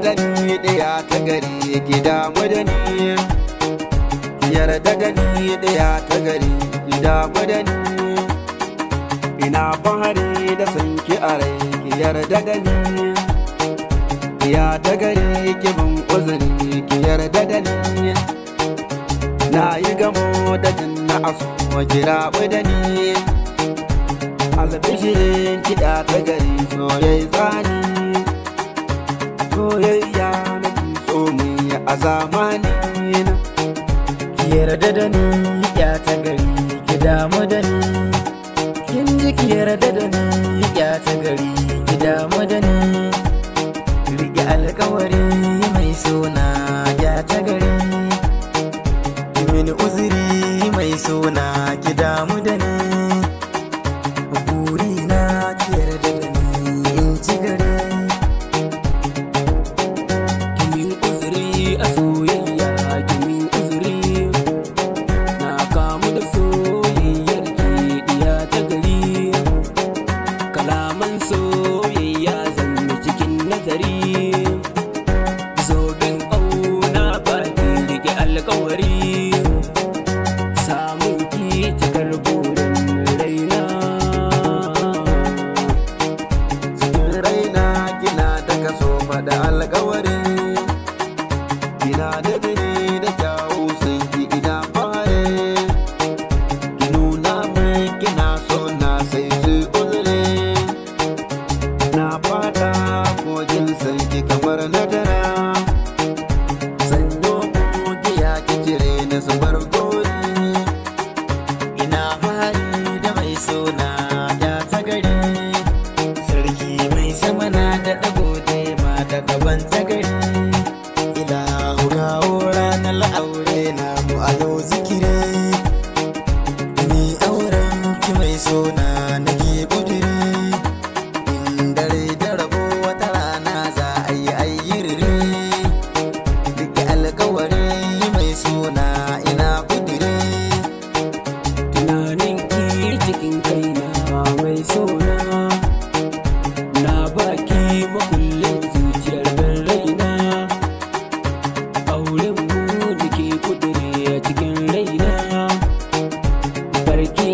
da ni ɗaya ta gari gida madani, yarda da ni ɗaya ta gari gida madani. Ina fahari da sanki a rai ki yarda da ni, ya ta gari ki bin uzuri ki yarda da ni. Na yi gamo da jinna a so kira da ni, albishirin kiɗa ta gari soyayya zani. Soyayya na ki so mu yi a zamani na. Ki yarda da ni ya ta gari ki damu da ni, kin ji ki yarda da ni ya ta gari ki damu da ni. Rike alkawari mai suna ya ta gari, mini uzuri mai suna ki damu da ni. Burina ki yarda da ni in ci gari, kimin uzuri a soyayya kimin uzuri. Na kamu da soyayyar ki diya ta gari, kalaman soyayya zan cikin nazari. Zobin ƙauna baki rike alkawari, samun ki cikar burin raina. Cikin raina kina da kaso faɗa alkawari, kina da gani da kyawu sun ki ina fare. Ki nuna min kina so na sai su uzure, na fata kogin sanki kamar na dara. Sanyo kogiya ki cire ni su bar gori, Ina fari da mai suna ya ta gari, sarki mai sama na da ɗago ma da gaban ta gari. Ilahu kawo ranar aure na mu a yau zikiri, ni auren ki mai suna na ke ƙudiri. In dare da rabo wata rana za a yi ayyirri, rike alkawari mai suna ina ƙudiri. Tunanin ki cikin kaina mai sona, na baki makullin zuciyar bin raina. Auren mu da ke kudure a cikin raina, barki